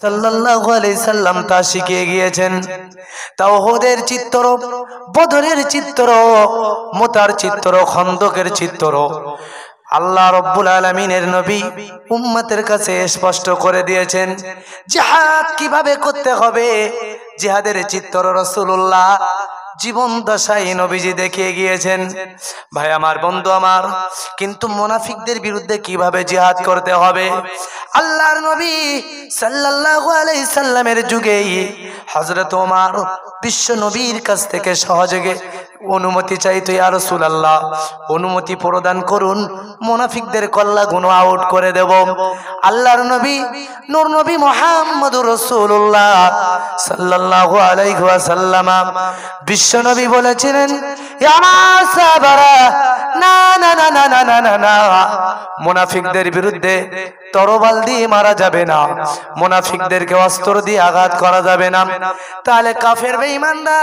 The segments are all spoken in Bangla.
সাল্লাল্লাহু আলাইহি সাল্লাম তা শিখিয়ে গিয়েছেন। তাওহীদের চিত্র, বদরের চিত্র, মুতার চিত্র, খন্দকের চিত্র আল্লাহ রাব্বুল আলামিনের নবী উম্মতের কাছে স্পষ্ট করে দিয়েছেন। জিহাদ কিভাবে করতে হবে, জিহাদের চিত্র রাসূলুল্লাহ জীবন দশায় নবীজি দেখিয়ে গিয়েছেন। ভাই আমার, বন্ধু আমার, কিন্তু মুনাফিকদের বিরুদ্ধে কিভাবে জিহাদ করতে হবে আল্লাহর নবী সাল্লাল্লাহু আলাইহি সাল্লামের যুগেই হযরত ওমর বিশ্ব নবীর কাছ থেকে সহযোগে অনুমতি চাইতো, ইয়া রাসূলুল্লাহ অনুমতি প্রদান করুন, মুনাফিকদের কল্লা গুণ আউট করে দেব। আল্লাহর নবী নূর নবী মুহাম্মদুর রাসূলুল্লাহ সাল্লাল্লাহু আলাইহি ওয়াসাল্লাম বিশ্ব নবী বলেছিলেন, ইয়া সাহাবারা, না না না না না না না না, মুনাফিকদের বিরুদ্ধে তরবাল দিয়ে মারা যাবে না, মুনাফিকদেরকে অস্ত্র দিয়ে আঘাত করা যাবে না। তাহলে কাফের বেঈমানরা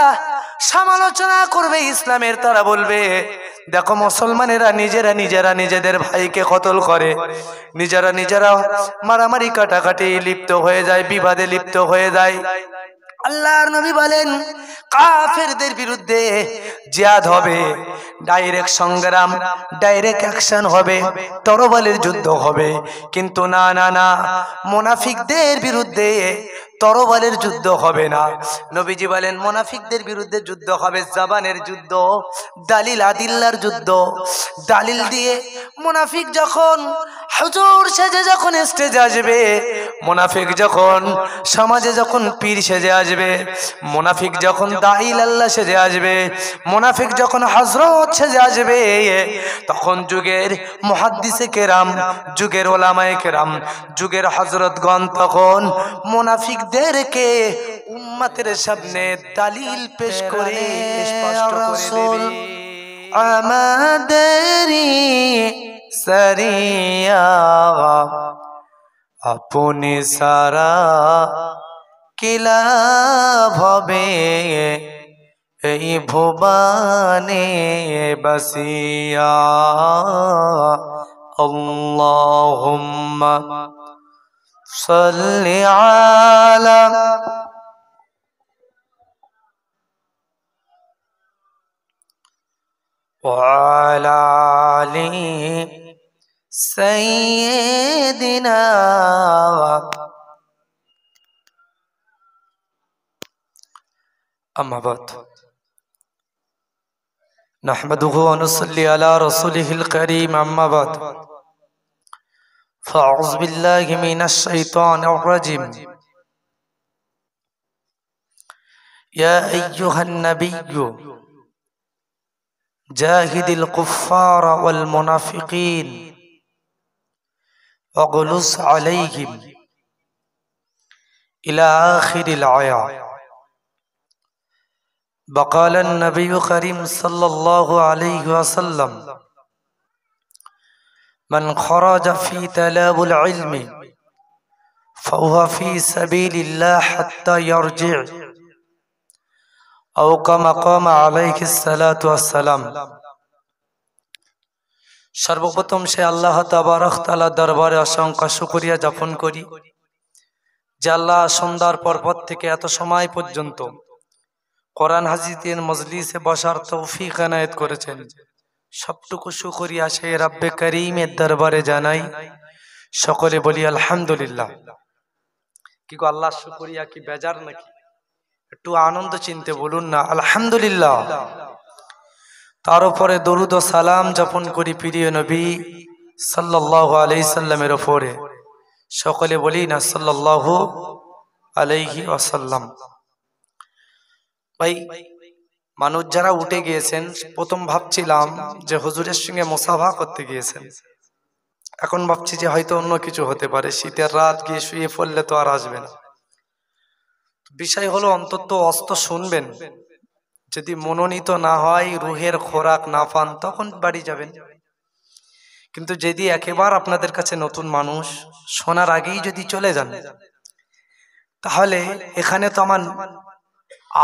সমালোচনা করবে ইসলামের, তারা বলবে দেখো মুসলমানেরা নিজেরা নিজেরা নিজেদের ভাইকে কতল করে, নিজেরা মারামারি কাটাকাটি লিপ্ত হয়ে যায়, বিবাদে লিপ্ত হয়ে যায়। আল্লাহর নবী বলেন কাফেরদের বিরুদ্ধে জিহাদ হবে, ডাইরেক্ট সংগ্রাম, ডাইরেক্ট অ্যাকশন হবে, তরবালের যুদ্ধ হবে। কিন্তু না না না, মুনাফিকদের বিরুদ্ধে তরবালের যুদ্ধ হবে না। নবীজি বলেন মুনাফিকদের বিরুদ্ধে যুদ্ধ হবে জবানের যুদ্ধ, দালিল আদিল্লার যুদ্ধ। দালিল দিয়ে মুনাফিক যখন হুজুর সেজে যখন স্টেজে আসবে, মুনাফিক যখন সমাজে যখন পীর সেজে আসবে, মুনাফিক যখন দাঈল আল্লাহ সেজে আসবে, মুনাফিক যখন হযরত সেজে আসবে, তখন যুগের মুহাদ্দিসে কেরাম, যুগের উলামায়ে কেরাম, যুগের হযরতগণ তখন মুনাফিকদেরকে উম্মতের সামনে দালিল পেশ করে স্পষ্ট করে দেবে। আমাদেরই সরিয়া আপনি সারা কিলা ভবে এই ভুবনে বসিয়া। আল্লাহুম্মা সাল্লি আলা وعلى آل سيدنا أما بعد نحمده ونصلي على رسوله الكريم أما بعد فأعوذ بالله من الشيطان الرجيم يا أيها النبي جاهد الكفار والمنافقين واغلظ عليهم إلى آخر الآية. وقال النبي الكريم صلى الله عليه وسلم من خرج في طلب العلم فهو في سبيل الله حتى يرجع أو كما قام عليه الصلاة والسلام. সর্বপ্রথম সে আল্লাহ তাবারক তাআলা দরবারে অসংখ্য শুকরিয়া জ্ঞাপন করি যে আল্লাহ সন্ধ্যার পর থেকে এত সময় পর্যন্ত কোরআন হাদিসের মজলিসে বসার তৌফিক এনায়েত করেছেন। সবটুকু শুকরিয়া সেই রব্বে করিমের দরবারে জানাই। সকলে বলি আলহামদুলিল্লাহ। কি গো, আল্লাহর শুকরিয়া কি বেজার নাকি? একটু আনন্দ চিনতে বলুন না আলহামদুলিল্লাহ। তার উপরে দরুদ ও সালাম যাপন করি প্রিয় নবী সাল্লাল্লাহু আলাইহি সাল্লামের উপরে। সকলে বলি না সাল্লাল্লাহু আলাইহি ওয়াসাল্লাম। ভাই, মানুষ যারা উঠে গিয়েছেন, প্রথম ভাবছিলাম যে হুজুরের সঙ্গে মুসাফা করতে গিয়েছেন, এখন ভাবছি যে হয়তো অন্য কিছু হতে পারে। শীতের রাত গিয়ে শুয়ে পড়লে তো আর আসবে না। বিষয় হলো অন্তত অস্ত শুনবেন, যদি মনোনীত না হয়, রুহের খোরাক না পান, তখন বাড়ি যাবেন। কিন্তু যদি একেবারে আপনাদের কাছে নতুন মানুষ, শোনার আগেই যদি চলে যান, তাহলে এখানে তো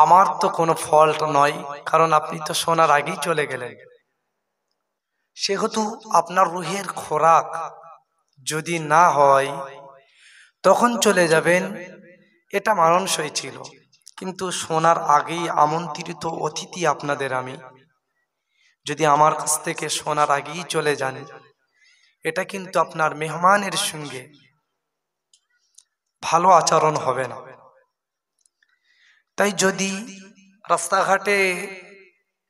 আমার তো কোনো ফল্ট নয়, কারণ আপনি তো শোনার আগেই চলে গেলেন। সেহেতু আপনার রুহের খোরাক যদি না হয়, তখন চলে যাবেন এটা মানানসই ছিল, কিন্তু শোনার আগেই আমন্ত্রিত অতিথি আপনাদের আমি, যদি আমার কাছ থেকে শোনার আগেই চলে যান, এটা কিন্তু আপনার মেহমানের সঙ্গে ভালো আচরণ হবে না। তাই যদি রাস্তাঘাটে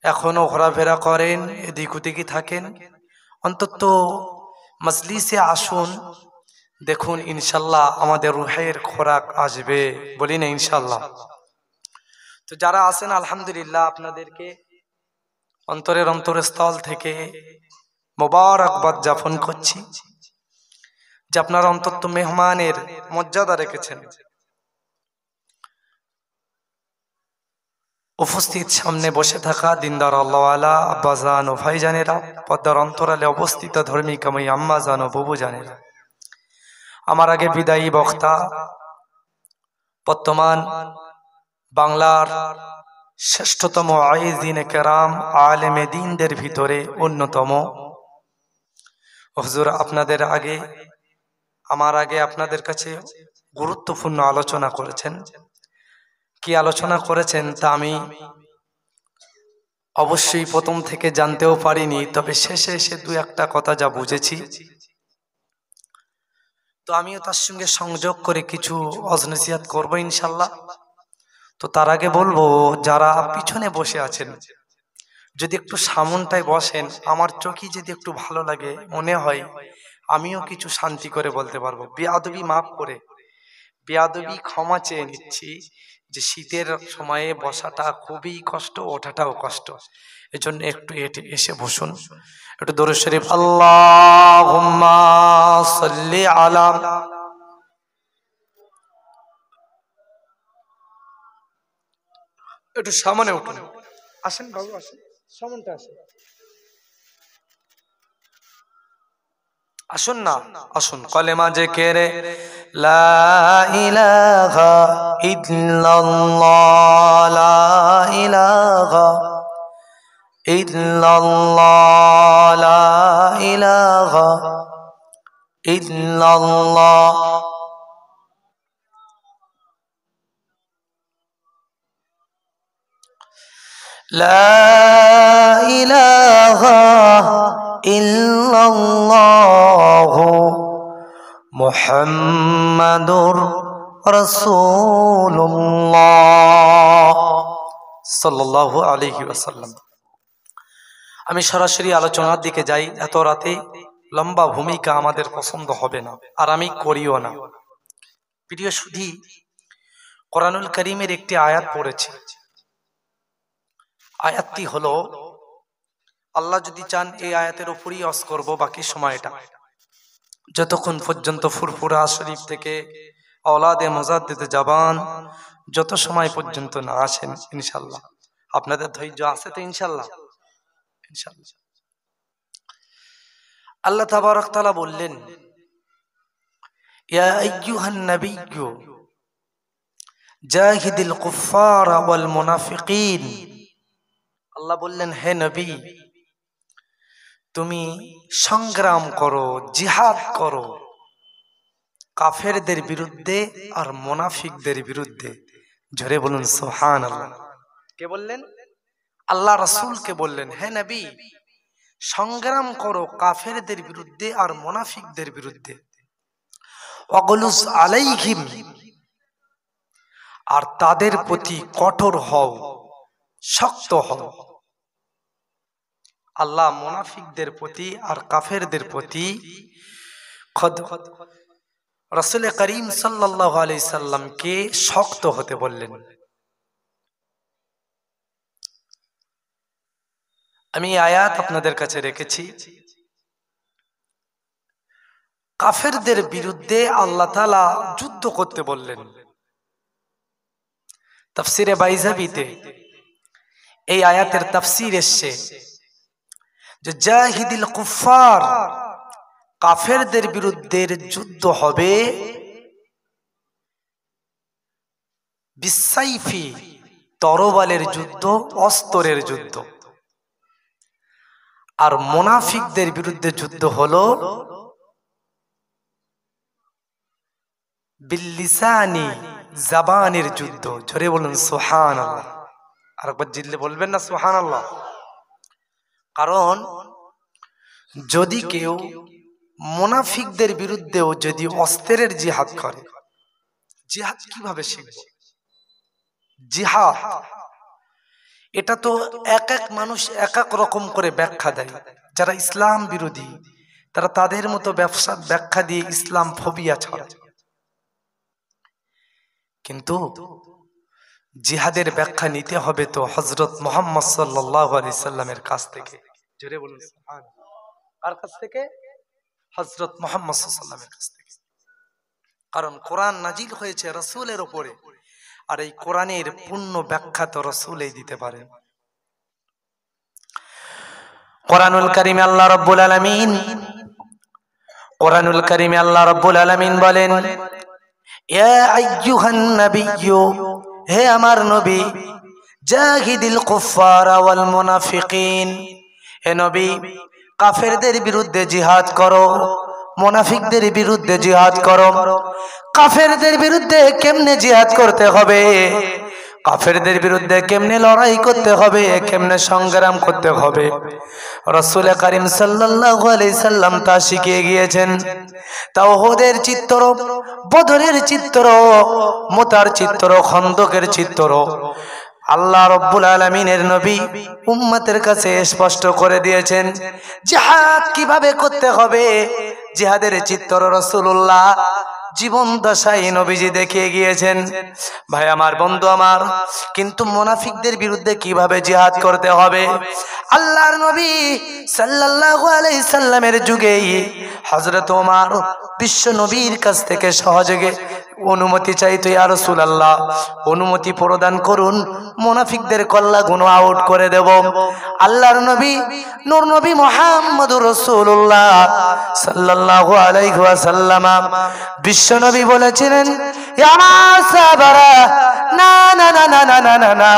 এখনো ঘোরাফেরা করেন, এদিক ওদিকে থাকেন, অন্তত মজলিসে আসুন, দেখুন ইনশাল্লাহ আমাদের রুহের খোরাক আসবে, বলি না ইনশাল্লাহ। তো যারা আছেন আলহামদুলিল্লাহ, আপনাদেরকে অন্তরের অন্তরস্থল থেকে মোবারকবাদ জ্ঞাপন করছি যে আপনারা অন্তত মেহমানের মর্যাদা রেখেছেন। উপস্থিত সামনে বসে থাকা দিনদার আল্লাহওয়ালা আব্বাজান ও ভাইজানেরা, পদ্মার অন্তরালে অবস্থিত ধর্মিক আমি আম্মাজান ও বুবু জানেরা, আমার আগে বিদায়ী বক্তা, বর্তমান বাংলার শ্রেষ্ঠতম আইজিনে কেরাম আলেমে দ্বীনদের ভিতরে অন্যতম হুজুর, আপনাদের আগে আমার আগে আপনাদের কাছে গুরুত্বপূর্ণ আলোচনা করেছেন। কি আলোচনা করেছেন তা আমি অবশ্যই প্রথম থেকে জানতেও পারিনি, তবে শেষে এসে দু একটা কথা যা বুঝেছি, তো আমিও তার সঙ্গে সংযোগ করে কিছু অজনসিয়াত করবো ইনশাল্লাহ। তো তার আগে বলবো, যারা পিছনে বসে আছেন, যদি একটু সামনটায় বসেন, আমার চোখই যদি একটু ভালো লাগে, মনে হয় আমিও কিছু শান্তি করে বলতে পারবো। বেয়াদবি মাফ করে, বেয়াদবি ক্ষমা চেয়ে নিচ্ছি, যে শীতের সময়ে বসাটা খুবই কষ্ট, ওঠাটাও কষ্ট, এজন্য একটু এসে বসুন। একটু দরুদ শরীফ আল্লাহুম্মা সাল্লি আলা, একটু সামনে উঠুন, আসেন বাবু, আসেন সামনটা, আসেন, আসুন না, আসুন। কলেমা জিকিরে লা ইলাহা ইল্লাল্লাহ, লা ইলাহা ইল্লাল্লাহ, লা ইলাহা ইল্লাল্লাহ, লা ইলাহা ইল্লাল্লাহু মুহাম্মাদুর রাসূলুল্লাহ সাল্লাল্লাহু আলাইহি ওয়াসাল্লাম। আমি সরাসরি আলোচনার দিকে যাই, এত রাতে লম্বা ভূমিকা আমাদের পছন্দ হবে না, আর আমি করিও না। প্রিয় সুধী, কোরআনুল কারীমের একটি আয়াত পড়েছি। আয়াতটি হলো, আল্লাহ যদি চান এই আয়াতের উপরই ওয়াজ করব বাকি সময়টা, যতক্ষণ পর্যন্ত ফুরফুরা শরীফ থেকে আওলাদে মুজাদ্দিদ জাবান যত সময় পর্যন্ত না আসেন ইনশাআল্লাহ। আপনাদের ধৈর্য আছে তো ইনশাআল্লাহ? ইনশাআল্লাহ। আল্লাহ তাবারক তাআলা বললেন, ইয়া আইয়ুহান নাবিয়্যু জাহিদিল কুফারা ওয়াল মুনাফিকিন। আল্লাহ বললেন, হে নবী, তুমি সংগ্রাম করো, জিহাদ করো কাফেরদের বিরুদ্ধে আর মুনাফিকদের বিরুদ্ধে। জোরে বলুন সুবহানাল্লাহ। কে বললেন? আল্লাহ রাসূলকে বললেন, হে নবী, সংগ্রাম করো কাফেরদের বিরুদ্ধে আর মুনাফিকদের বিরুদ্ধে। ওয়াগলুজ আলাইহিম, আর তাদের প্রতি কঠোর হও, শক্ত হও। আল্লাহ মুনাফিকদের প্রতি আর কাফেরদের প্রতি রাসূল করিম সাল্লাল্লাহু আলাইহি সাল্লামকে শক্ত হতে বললেন। আমি আয়াত আপনাদের কাছে রেখেছি। কাফেরদের বিরুদ্ধে আল্লাহ তাআলা যুদ্ধ করতে বললেন। তাফসিরে বাইজাবিতে এই আয়াতের তাফসির এসছে যে জাহিদিল কুফার, কাফেরদের বিরুদ্ধে যুদ্ধ হবে বিসাইফি, তরবালের যুদ্ধ, অস্ত্রের যুদ্ধ। আর মুনাফিকদের বিরুদ্ধে যুদ্ধ হলো বিল্লিসানি, জবানের যুদ্ধ। জোরে বলুন সুবহানাল্লাহ। আরেকবার জিতলে বলবেন না সুবহানাল্লাহ? কারণ যদি কেউ মুনাফিকদের বিরুদ্ধেও যদি অস্ত্রের জিহাদ করে, জিহাদ কিভাবে শিখবে? জিহাদ এটা তো এক এক মানুষ এক এক রকম করে ব্যাখ্যা দেয়। যারা ইসলাম বিরোধী তারা তাদের মতো ব্যাখ্যা দিয়ে ইসলাম ফোবিয়া ছড়ায়। কিন্তু জিহাদের ব্যাখ্যা নিতে হবে তো হযরত মুহাম্মদ সাল্লাল্লাহু আলাইহি সাল্লামের কাছ থেকে। জোরে বলুন সুবহানাল্লাহ। কার কাছ থেকে? হযরত মুহাম্মদ সাল্লাল্লাহু আলাইহি সাল্লামের কাছ থেকে। কারণ কোরআন নাজিল হয়েছে রাসূলের উপরে, আর এই কোরআনের পূর্ণ ব্যাখ্যা তো রাসূলই দিতে পারেন। কোরআনুল কারীমে আল্লাহ রাব্বুল আলামিন বলেন, ইয়া আইয়ুহান নাবিয়্যু, হে আমার নবী, জাহিদিল কুফারা ওয়াল মুনাফিকিন, হে নবী কাফেরদের বিরুদ্ধে জিহাদ করো, মুনাফিকদের বিরুদ্ধে জিহাদ করো। কাফেরদের বিরুদ্ধে কেমনে জিহাদ করতে হবে, কাফেরদের বিরুদ্ধে কেমনে লড়াই করতে হবে, কেমনে সংগ্রাম করতে হবে, রাসূল কারীম সাল্লাল্লাহু আলাইহি সাল্লাম তা শিখিয়ে গিয়েছেন। তাওহীদের চিত্র, বদরের চিত্র, মুতার চিত্র, খন্দকের চিত্র আল্লাহ রাব্বুল আলামিনের নবী উম্মতের কাছে স্পষ্ট করে দিয়েছেন। জিহাদ কিভাবে করতে হবে, জিহাদের চিত্র রাসূলুল্লাহ জীবন দশায় নবীজি দেখিয়ে গিয়েছেন। ভাই আমার, বন্ধু আমার, কিন্তু মুনাফিকদের বিরুদ্ধে কিভাবে জিহাদ করতে হবে আল্লাহর নবী সাল্লাল্লাহু আলাইহি সাল্লামের যুগেই হযরত ওমর বিশ্ব নবীর কাছ থেকে সহযোগে অনুমতি চাইতো, ইয়া রাসূলুল্লাহ অনুমতি প্রদান করুন, মুনাফিকদের কল্লা গুণ আউট করে দেব। আল্লাহর নবী নূর নবী মুহাম্মদুর রাসূলুল্লাহ সাল্লাল্লাহু আলাইহি ওয়াসাল্লাম বিশ্ব নবী বলেছিলেন, ইয়া সাহাবারা, না না না না না না না,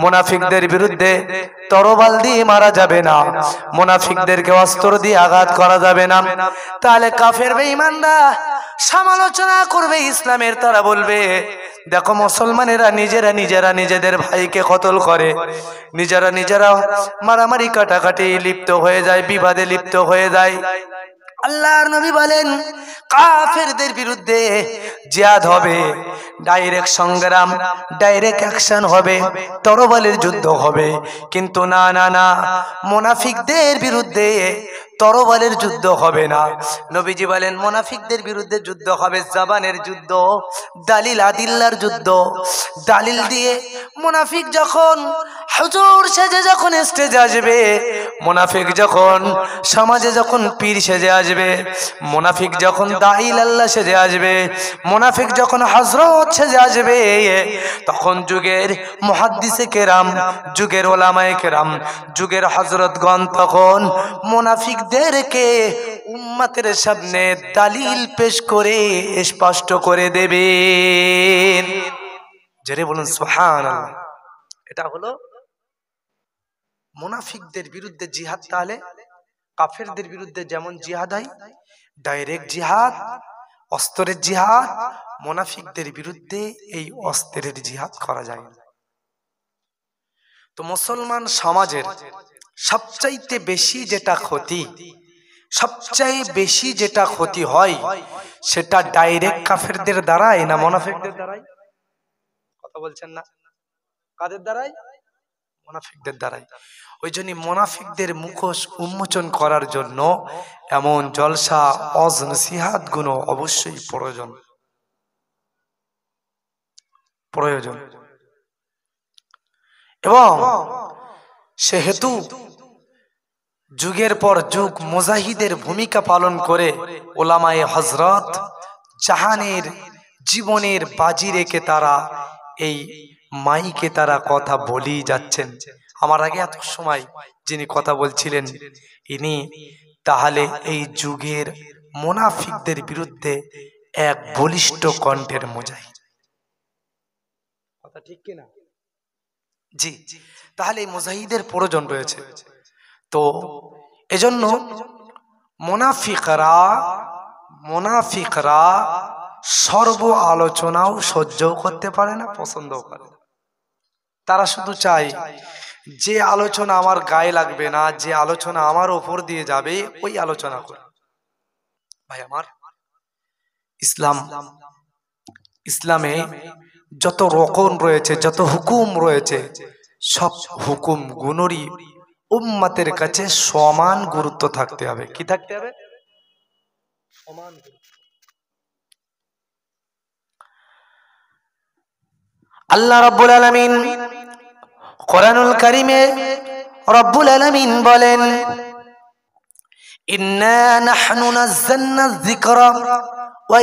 মুনাফিকদের বিরুদ্ধে তরবাল দিয়ে মারা যাবে না, মুনাফিকদেরকে অস্ত্র দিয়ে আঘাত করা যাবে না। তাহলে কাফের বেঈমানরা সমালোচনা করবে ইসলামের, তারা বলবে দেখো মুসলমানেরা নিজেরা নিজেদের ভাইকে কতল করে, নিজেরা মারামারি কাটাকাটি লিপ্ত হয়ে যায়, বিবাদে লিপ্ত হয়ে যায়। আল্লাহর নবী বলেন কাফেরদের বিরুদ্ধে জিহাদ হবে, ডাইরেক্ট সংগ্রাম, ডাইরেক্ট অ্যাকশন হবে, তরবালের যুদ্ধ হবে। কিন্তু না না না, মুনাফিকদের বিরুদ্ধে তরবালের যুদ্ধ হবে না। নবীজি বলেন মুনাফিকদের বিরুদ্ধে যুদ্ধ হবে জবানের যুদ্ধ, দালিল আদিল্লার যুদ্ধ। দালিল দিয়ে মুনাফিক যখন হুজুর সেজে যখন স্টেজে আসবে, মুনাফিক যখন সমাজে যখন পীর সেজে আসবে, মুনাফিক যখন দাঈল আল্লাহ সেজে আসবে, মুনাফিক যখন হযরত সেজে আসবে, তখন যুগের মুহাদ্দিসে কেরাম, যুগের ওলামায়ে কেরাম, যুগের হযরতগণ তখন মুনাফিকদেরকে উম্মতের সামনে দালিল পেশ করে স্পষ্ট করে দেবেন। জোরে বলুন সুবহানাল্লাহ। এটা হলো মুনাফিকদের বিরুদ্ধে জিহাদ। তাহলে কাফেরদের বিরুদ্ধে যেমন জিহাদ হয়, ডাইরেক্ট জিহাদ, অস্ত্রের জিহাদ, মুনাফিকদের বিরুদ্ধে এই অস্ত্রের জিহাদ করা যায় না। তো মুসলমান সমাজের সবচাইতে বেশি যেটা ক্ষতি, সবচাইতে বেশি যেটা ক্ষতি হয় সেটা ডাইরেক্ট কাফেরদের দ্বারাই না মুনাফিকদের দ্বারাই? কথা বলছেন না? কাদের দ্বারাই? মুনাফিকদের দ্বারাই। ওই জন্য মুনাফিকদের মুখোশ উন্মোচন করার জন্য এমন জলসা ওয়াজ নসিহত গুলো অবশ্যই প্রয়োজন। এবং সেহেতু যুগের পর যুগ মুজাহিদের ভূমিকা পালন করে ওলামায়ে হযরত জাহানের জীবনের বাজি রেখে তারা এই মাইকে তারা কথা বলি যাচ্ছেন। আমার আগে এত সময় যিনি কথা বলছিলেন ইনি তাহলে এই যুগের মুনাফিকদের বিরুদ্ধে এক বলিষ্ঠ কণ্ঠের মুজাহিদ। কথা ঠিক কিনা? জি, তাহলে এই মুজাহিদের প্রয়োজন রয়েছে। তো এজন্য মুনাফিকরা সর্ব আলোচনাও সহ্যও করতে পারে না, পছন্দও করে না। তারা শুধু চায় যে আলোচনা আমার গায়ে লাগবে না, যে আলোচনা আমার ওপর দিয়ে যাবে ওই আলোচনা করে। ভাই আমার, ইসলামে যত রকম রয়েছে, যত হুকুম রয়েছে, সব হুকুম গুণরই উম্মতের কাছে সমান গুরুত্ব থাকতে হবে। কি থাকতে হবে? সমান গুরুত্ব। আল্লাহ রাব্বুল আলামিন কোরআনুল কারীমে রব্বুল আলামিন বলেন, ইন্না নাহনু নাযালনা যিকরা ওয়া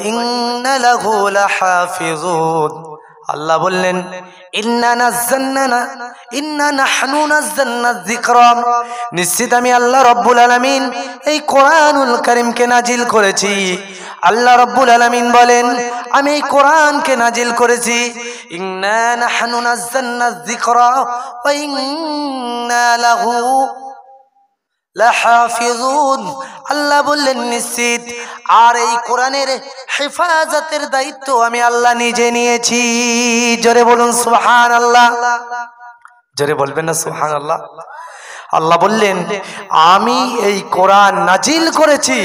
ইন্না লাহু লাহাফিজুন। আল্লাহ বললেন, ইন্না নাহনু নাযালনা যিকরা, নিশ্চিত আমি আল্লাহ রাব্বুল আলামিন এই কোরআনুল কারীমকে নাজিল করেছি। আল্লাহ রাব্বুল আলামিন বলেন, আমি এই কোরআনকে নাজিল করেছি। ইন্না নাহনু নাযালনা যিকরা ওয়া ইন্না লাহু লাহাফিজুন। আল্লাহ বললেন নিশ্চিত, আর এই কোরআনের হেফাজতের দায়িত্ব আমি আল্লাহ নিজে নিয়েছি। জোরে বলুন সুবহানাল্লাহ। জোরে বলবেন না সুবহানাল্লাহ? আল্লাহ বললেন, আমি এই কোরআন নাজিল করেছি।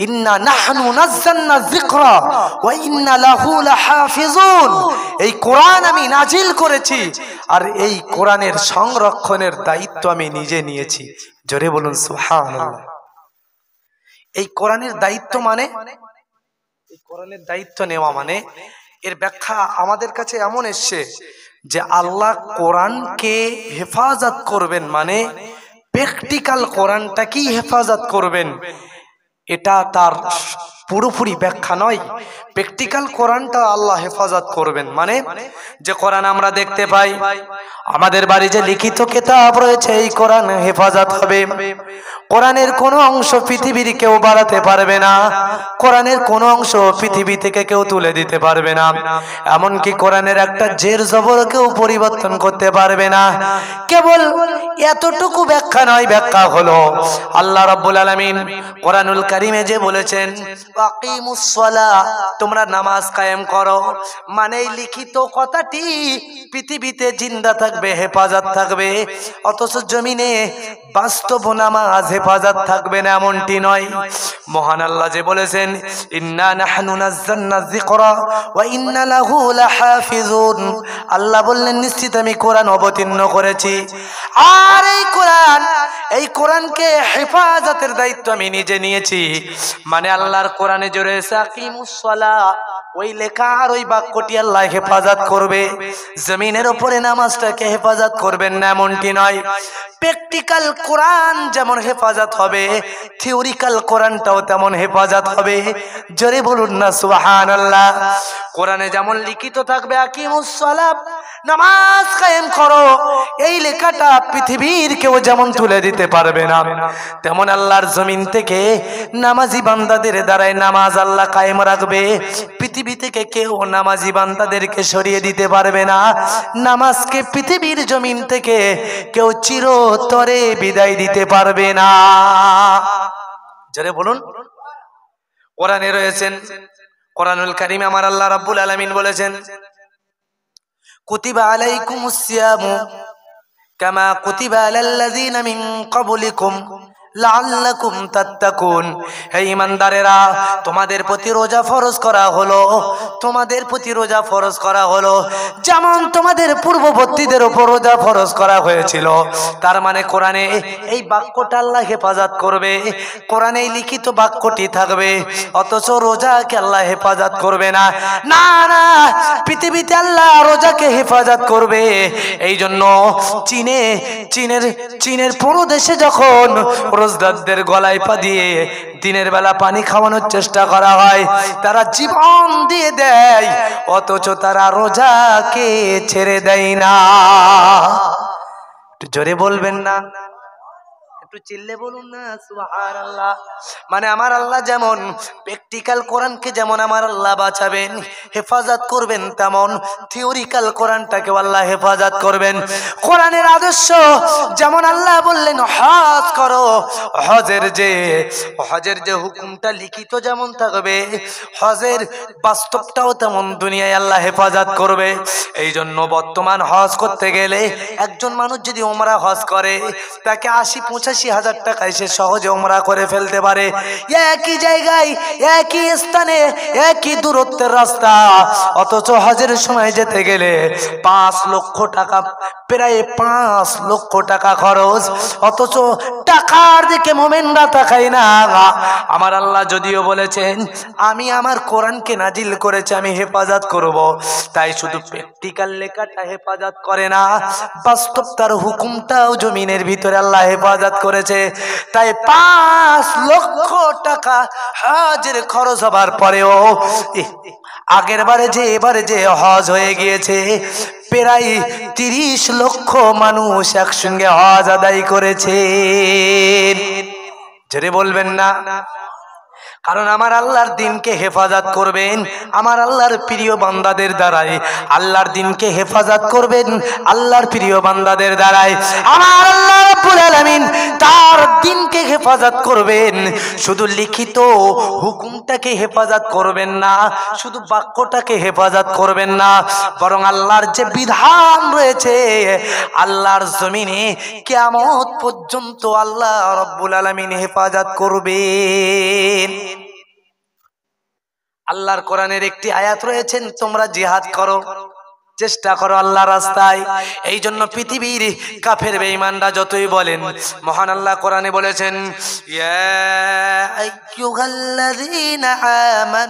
ইন্না নাহনু নাযালনা যিকরা ওয়া ইন্না লাহু লাহাফিজুন। এই কোরআন আমি নাজিল করেছি, আর এই কোরআনের সংরক্ষণের দায়িত্ব আমি নিজে নিয়েছি। জোরে বলুন সুবহানাল্লাহ। এই কোরআনের দায়িত্ব মানে, এই কোরআনের দায়িত্ব নেওয়া মানে, এর ব্যাখ্যা আমাদের কাছে এমন এসছে যে আল্লাহ কোরআনকে হেফাজত করবেন, মানে প্র্যাকটিক্যাল কোরআনটা কি হেফাজত করবেন, এটা তার পুরোপুরি ব্যাখ্যা নয়। প্র্যাকটিক্যাল কোরআনটা আল্লাহ হেফাজত করবেন মানে, যে কোরআন আমরা দেখতে পাই, আমাদের বাড়ি যে লিখিত কিতাব রয়েছে, এই কোরআন হেফাজত হবে। কোরআনের কোনো অংশ পৃথিবীর কেউ বাড়াতে পারবে না, কোরআনের কোনো অংশ পৃথিবী থেকে কেউ তুলে দিতে পারবে না, এমনকি কোরআনের একটা জের জবর কেউ পরিবর্তন করতে পারবে না। কেবল এতটুকু ব্যাখ্যা নয়, ব্যাখ্যা হলো আল্লাহ রাব্বুল আলামিন কোরআনুল কারীমে যে বলেছেন, ওয়াকিমুস সালাহ, তোমরা নামাজ কায়েম করো, মানে এই লিখিত কথাটি পৃথিবীতে জিন্দা থাকবে, হেফাজত থাকবে, অথচ জমিনে বাস্তব নামাজ হেফাজত থাকবে না, এমনটি নয়। মহান আল্লাহ যে বলেছেন, ইন্না নাহনু নাযালনা যিকরা ওয়া ইন্না লাহু লাহাফিজুন। আল্লাহ বললেন, নিশ্চিত আমি কোরআন অবতীর্ণ করেছি, আর এই কোরআনকে হেফাজতের দায়িত্ব আমি নিজে নিয়েছি। মানে আল্লাহর কোরআনে জোরে আকিমুস সালাহ, ওই লেখা আর ওই বাক্যটি আল্লাহ হেফাজত করবে। জমিনের উপরে নামাজটাকে হেফাজত করবেন না, এমনটি নয়। প্র্যাকটিক্যাল কোরআন যেমন হেফাজত হবে, থিওরিক্যাল কোরআনটাও তেমন হেফাজত হবে। জোরে বলুন না সুবহানাল্লাহ। কোরআনে যেমন লিখিত থাকবে আকিমুস সালাহ, নামাজ কায়েম করো, এই লেখাটা পৃথিবীর কেউ যেমন তুলে দিতে পারবে না, তেমন আল্লাহর জমিন থেকে নামাজি বান্দাদের দ্বারাই নামাজ আল্লাহ কায়েম রাখবে। পৃথিবী থেকে কেউ নামাজি বান্দাদেরকে সরিয়ে দিতে পারবে না। নামাজকে পৃথিবীর জমিন থেকে কেউ চিরতরে বিদায় দিতে পারবে না। জোরে বলুন। কোরআনে রয়েছেন, কোরআনুল কারীমে আমার আল্লাহ রাব্বুল আলামিন বলেছেন, কুতিবা আলাইকুমুস সিয়ামু কামা কুতিবা আলাল্লাযীনা মিন ক্বাবলিকুম লাআল্লাকুম তাত্তাকুন। হে ঈমানদারেরা, তোমাদের প্রতি রোজা ফরজ করা হলো, তোমাদের প্রতি রোজা ফরজ করা হলো যেমন তোমাদের পূর্ববর্তীদের উপর রোজা ফরজ করা হয়েছিল। তার মানে কোরআনে এই বাক্যটা আল্লাহ হেফাজত করবে, কোরআনে এই লিখিত বাক্যটি থাকবে, অথচ রোজাকে আল্লাহ হেফাজত করবে না। না না, পৃথিবীতে আল্লাহ রোজাকে হেফাজত করবে। এই জন্য চীনের পুরো দেশে যখন রোজদারদের গলায় পা দিয়ে দিনের বেলা পানি খাওয়ানোর চেষ্টা করা হয়, তারা জীবন দিয়ে দেয়, অথচ তারা রোজাকে ছেড়ে দেয় না। জোরে বলবেন না, একটু চিল্লে বলুন না সুবহানাল্লাহ। মানে আমার আল্লাহ যেমন প্র্যাকটিক্যাল কোরআনকে যেমন আমার আল্লাহ বাঁচাবেন, হেফাজত করবেন, তেমন থিওরিক্যাল কোরআনটাকে আল্লাহ হেফাজত করবেন। কোরআনের আদর্শ যেমন আল্লাহ বললেন হজ করো, হজের যে হুকুমটা লিখিত যেমন থাকবে, হজের বাস্তবটাও তেমন দুনিয়ায় আল্লাহ হেফাজত করবে। এই জন্য বর্তমান হজ করতে গেলে একজন মানুষ যদি ওমরা হজ করে, তাকে ৮০-৮৫ হাজার টাকায় সে সহজে ওমরা করে ফেলতে পারে। একই জায়গায়, একই স্থানে, একই দূরত্বের রাস্তা, অথচ হজের সময় যেতে গেলে ৫ লক্ষ টাকা, প্রায় ৫ লক্ষ টাকা খরচ। অথচ টাকার দিকে মোমেনরা তাকায় না। আমার আল্লাহ যদিও বলেছেন আমি আমার কোরআনকে নাজিল করেছি, আমি হেফাজত করব, তাই শুধু প্র্যাকটিক্যাল লেখাটা হেফাজত করে না, বাস্তব তার হুকুমটাও জমিনের ভিতরে আল্লাহ হেফাজত করেছে। তাই ৫ লক্ষ টাকা হজের খরচ হবার পরেও আগের বারে যে এবারে যে হজ হয়ে গিয়েছে, প্রায় ৩০ লক্ষ মানুষ একসঙ্গে হজ আদায় করেছে। জোরে বলবেন না? কারণ আমার আল্লাহর দিনকে হেফাজত করবেন আমার আল্লাহর প্রিয় বান্দাদের দ্বারাই। আল্লাহর দিনকে হেফাজত করবেন আল্লাহর প্রিয় বান্দাদের দ্বারাই। আমার আল্লাহ রাব্বুল আলামিন তার দিনকে হেফাজত করবেন, শুধু লিখিত হুকুমটাকে হেফাজত করবেন না, শুধু বাক্যটাকে হেফাজত করবেন না, বরং আল্লাহর যে বিধান রয়েছে আল্লাহর জমিনে কিয়ামত পর্যন্ত আল্লাহ রাব্বুল আলামিন হেফাজত করবেন। আল্লাহর কোরআনের একটি আয়াত রয়েছেন, তোমরা জিহাদ করো, চেষ্টা করো আল্লাহর রাস্তায়। এই জন্য পৃথিবীর কাফের বেঈমানরা যতই বলেন, মহান আল্লাহ কোরআনে বলেছেন ইয়া আইয়ুহাল্লাযীনা আমানু